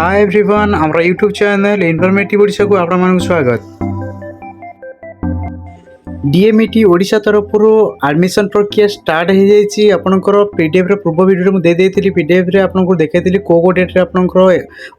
Hi everyone आमरा YouTube channel informative Odisha को आपण मानक स्वागत। डीएमईटी ओडिशा तरफ एडमिशन प्रक्रिया स्टार्ट हो जाइए। आपंकर पीडीएफ पूर्व वीडियो मुझे देती पीडीएफ रे आपको देखी कौ डेट्रे आपंकर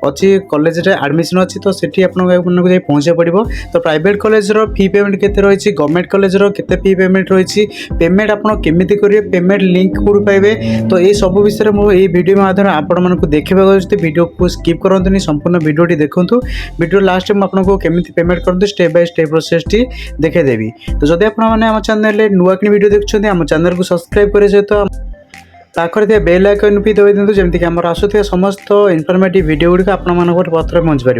अच्छी कॉलेज रे एडमिशन अच्छी तो सेठी आपको जाई पहुँचा पड़ो। तो प्राइवेट कॉलेज रो फी पेमेंट केते रही, गवर्नमेंट कॉलेज रो केते फी पेमेंट रही, पेमेंट आपन केमिति करिवे, पेमेंट लिंक कोड पाइबे। तो ये सब विषय में ये वीडियो माध्यम आपण मानक देखा वीडियो को स्किप करंतुनी, संपूर्ण वीडियोटी देखंतु। वीडियो लास्ट में आपको केमिति पेमेंट करंतु स्टेप बाय स्टेप प्रोसेस टी देखेदेवी। तो जदि आपने आम चैनल नुआ कि वीडियो देखुं आम चैनल को सब्सक्राइब करे सहित पाखे बेल आइकन भी दबाई दिंतु, जमीक आम आसुवा समस्त इनफॉर्मेटिव वीडियो गुड़िक आपको पत्र पहुँच पार।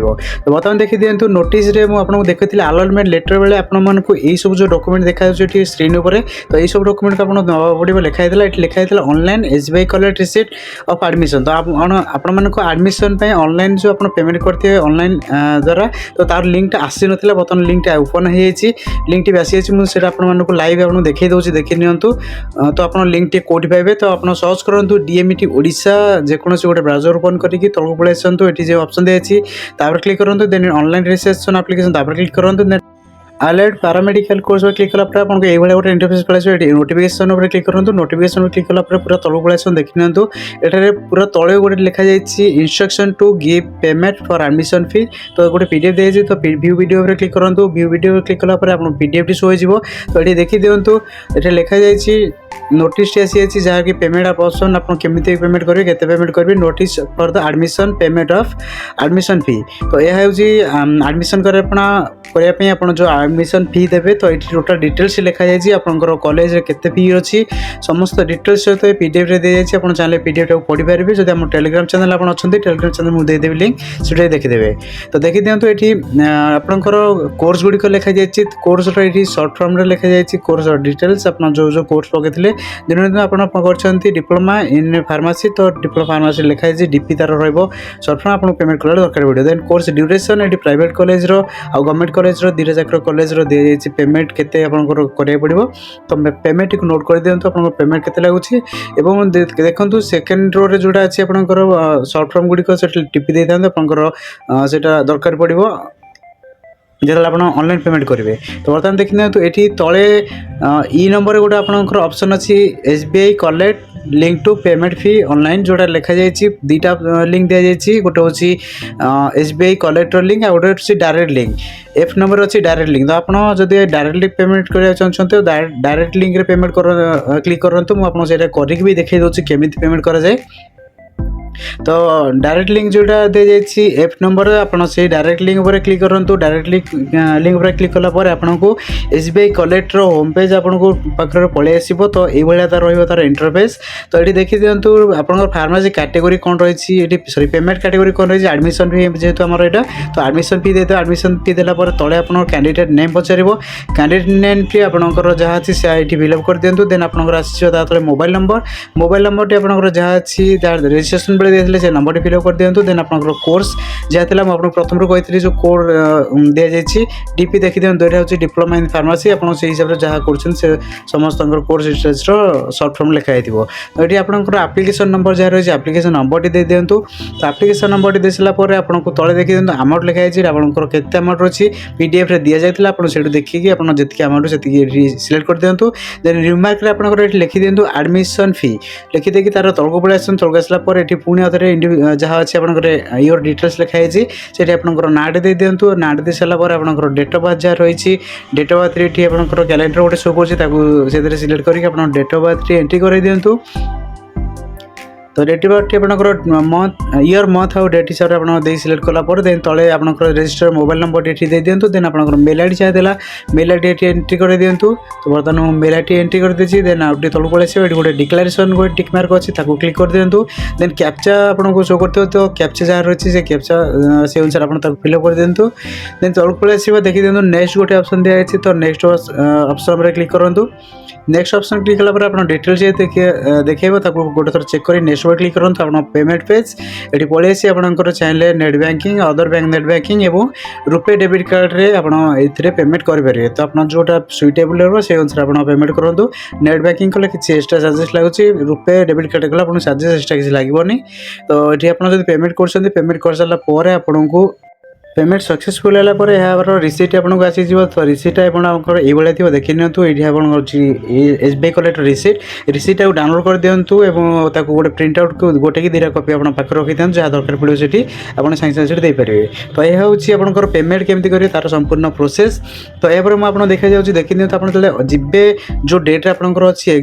तो बर्तमान देखी दिंतु नोटिस रे मुझे देखी अलॉटमेंट लेटर बेले आपको यही सब जो डॉक्यूमेंट देखा स्क्रीन उपर। तो यही सब डॉक्यूमेंट को आपको पड़ो लिखाई लिखाई online SBI collect receipt of admission. तो आपको एडमिशन ऑनलाइन जो आप पेमेंट करते ऑनलाइन द्वारा तो तार लिंक आसी ना, बर्तमान लिंक ओपन हो लिंक भी आसी मुझे आपको लाइव आपको देखी दूसरी देखी नियंतु। तो आप लिंक कौटी पाइबे, तो आप सर्च करूँ डीएमईटी ओडिशा जेकोसी गोटे ब्राउजर ओपन करके तलक पलि आसतु। ये जो ऑप्शन दिखाई क्लिक करूँ, then online registration application click करूँ, देन अलर्ट पैरामेडिकल कोर्स पर क्लिक कला आपको ये गोटे इंटरफेस पड़े। नोटिफिकेशन पर क्लिक करूँ, नोटिफिकेशन पर क्लिक कला पूरा तलक पलि आस देखी नियंतु। एठारे पूरा तले गोटे लिखा जाइए instruction to give payment for admission fee. तो गोटे पीडीएफ दिखाई, तो व्यू वीडियो पर क्लिक करूँ, व्यू वीडियो पर क्लिक कला आपको पीडीएफ टी शो हो। तो ये देखी दिंतु, ये लिखा जाइए नोटिस आसी जहाँकि पेमेंट ऑप्शन आप केमी पेमेंट करेंगे, केते पेमेंट करेंगे, notice for the admission payment of admission fee. तो यह हूँ एडमिशन करने आप जो एडमिशन फी देवे। तो ये टोटल डिटेल्स लिखा जाइए आपंकर कॉलेज केते फी अच्छी समस्त डिटेल्स सहित पीडीएफ रे दे जाइए। आप चाहे पीडीएफ टाक पढ़ी पारे। जब आम टेलीग्राम चैनल आप टेलीग्राम चैनल मुझे देदेवी लिंक से देखीदे। तो देखी दिंतु ये आपंकर कोर्स गुड़िक लिखा जाइए, कोर्स ये सर्ट फॉर्म लिखा जाइए कोर्स डिटेल्स आप जो कोर्स पकड़े दिन दिन आप डिप्लोमा इन फार्मासी। तो डिप्लोमा फार्मासी लिखाई डीपी तार सर्ट फॉर्म आपको पेमेंट करा दरकार पड़ो। देन कोर्स ड्यूरेशन ये प्राइवेट कॉलेज रो आ गवर्नमेंट कॉलेज रो दीटा जाक कॉलेज रो दि जाइए पेमेंट केते आपको करा पड़ो। तो पेमेंट को नोट कर दिंतु आप पेमेंट केते लगुच। एवं देखो सेकेंड रो रे जोड़ा अच्छी आपंकर सर्ट फॉर्म गुड़िक टीपी दे था आपंकर सेटा दरकार पड़ो जो आप ऑनलाइन पेमेंट करेंगे। तो बर्तमान देखी तो ये तले ई नंबर गोटे आपंकर ऑप्शन अच्छी SBI collect link to payment fee online जोड़ा लिखा जाइए दीटा लिंक दि जाइए। गोटे हूँ एसबीआई कलेक्टर लिंक आ गोटे हूँ डायरेक्ट लिंक एफ नंबर अच्छी डायरेक्ट लिंक। तो आप जब डायरेक्टली पेमेंट करना चाहते तो डायरेक्ट लिंक रे पेमेंट क्लिक करूँ। मुझे करके भी देखा दूसरी केमी पेमेंट करा जाए। तो डायरेक्ट लिंक जोटा दे जाइए एफ नंबर आप डायरेक्ट लिंक पर क्लिक करूँ। डायरेक्ट लिंक पर क्लिक कलापर आपको एसबीआई कलेक्टर होम पेज आपको पाखे पलि आसो। तो ये तार तार इंटरफेस। तो ये देखी दिंतु आप फार्मासी कैटेगरी कौन रही है, सॉरी पेमेंट कैटेगरी कौन रही है, एडमिशन फी जेहेतु आमर यहाँ। तो एडमिशन फी देते एडमिशन फी देला तले आप कैंडिडेट नेम पचार कैंडिडेट नेम टी आपंकर जहाँ अच्छी से ये फिलअप कर दिंतु। देन आपंकर आस मोबाइल नंबर टी आपंकर जहाँ अच्छी रजिस्ट्रेशन देते से नंबर फिलअप कर दिंतु। देन आपंकर कोर्स जहाँ थी मुझे प्रथम कही जो कोड दि जाइए डीपी देखी दिखाँ यहाँ हूँ डिप्लोमा इन फार्मासी। आप हिसाब से जहाँ कर समस्त कोर्स डिटेल्स सर्ट फॉर्म लिखाई। तो ये आपंकर एप्लिकेशन नंबर जहाँ रही है एप्लिकेशन नंबर दे दिंतु। तो एप्लिकेशन नंबर दे सारापर आपको तले देखी दिखाँ अमाउंट लिखाई आपंकर केते अमाउंट अच्छी पीडीएफ रे दि जाता आप देखिए आप जी अमाउंट से सिलेक्ट कर दिंतु। देन रिमार्क आपंकर लिखी दिंतु एडमिशन फी लिखी देखिए तार तलक पड़े आस तलक आसापर ये पुणी जहाँ अच्छे आप योर डिटेल्स लिखाई से आपंकर नाट दे दिंतु। नाट दे सारापर आपंकर डेट ऑफ बर्थ जहाँ रही डेट ऑफ बर्थ ये आपंकर कैलेंडर गोटे शो कर सिलेक्ट करके आप डेट ऑफ बर्थ एंट्री कर दिंतु। तो डेट ऑफ बर्थ आपंकर मंथ ईयर मंथ और डेट हिसाब से आप सिलेक्ट कलापर देन तले आपंकर रजिस्टर मोबाइल नंबर ये दे दिंतु। देन आपंकर मेल आईडी जहाँ देला मेल आईडी ये एंट्री कर दिंतु। तो बर्तमान मेल आईडी एंट्री कर दी। देन आउट तलक पलि आसो ये गोटे डिक्लेरेशन गोटे टिक मार्क अच्छी क्लिक कर दिंतु। देन कैप्चा आपको शो करते तो कैप्चा जहाँ रही है कैप्चा से अनुसार आप फिलअप कर दिंतु। देन तलक पलि आसो देखी दिंतु नेक्स्ट गोटे ऑप्शन दिखाई। तो नेक्स्ट ऑप्शन पर क्लिक करूँ। नेक्स्ट ऑप्शन क्लिक कला पर आपन डिटेल्स जे देखैबो ताको गोटे थर चेक करी नेक्स्ट पर क्लिक करन आपन पेमेंट पेज एटी पळे आसी आपनकर चाहिले net banking other bank net banking एवं रुपे डेबिट कार्ड रे आपन एथिरे पेमेंट करि परिबे तो आपन जोटा सुइटेबल रहबो से अनुसार आपन पेमेंट करंतु नेट बैंकिंग कले किछि एक्स्ट्रा चार्जेस लागुची रुपे डेबिट कार्ड कला आपन चार्जेस एक्स्ट्रा किछि लागिबोनी तो एठी आपन जदि पेमेंट करछन्ती पेमेंट कर साला परे आपनकु पेमेंट सक्सेसफुल है पर यार रिसीट आपको आसी तो रिसीट आपंकर ये थी देखी नियंतु ये S B I collector receipt download कर दिंतु और गोटे प्रिंट आउट को गोटे कि दुटा कपी आप पाखे रखी था जहाँ दरकार पड़ो से आप साइंस देपारे तो यह हूँ आपंकर पेमेंट केमती करेंगे तार संपूर्ण प्रोसेस तो यापर मुझे देखा जाऊँ देखी दिखाँ आप जब जो डेट्रे आपंकर अच्छी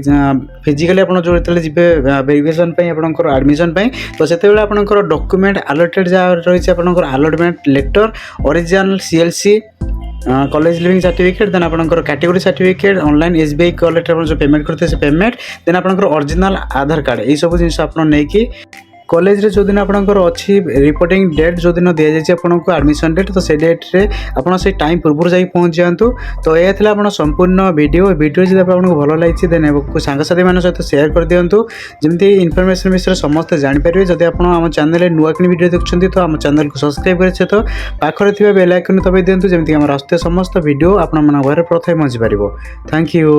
फिजिकाली आप जो जी वेरिफिकेशन आपंकर एडमिशन तो से आपंकर डॉक्यूमेंट अलॉटेड जहाँ रही है allotment letter original CLC college leaving certificate then आपनकर category certificate online SBI collector जो पेमेंट करते से पेमेंट देन आपनकर ओरिजिनल आधार कार्ड ये सब जिन आप नहीं कॉलेज रे जो दिन आपनकर अच्छी रिपोर्टिंग डेट जो दिन दि जाए आपको एडमिशन डेट तो से डेट रे आपन से टाइम पूर्व जाई पहुंच जातु तो यह था आपन संपूर्ण वीडियो जब आपको भल लगी देन सांगसाथी मान सहित शेयर कर दिंतु जमी इनफर्मेशन विषय समस्त जानीपारे जब आप आम चैनल नुआ कि वीडियो देखुं तो आम चैनल को सब्सक्राइब कर तो पाखरे थी बेल आइकन दबाई दिंतु जमी आम आसुवा समस्त वीडियो आप घर प्रथम पहुँची पार। Thank you.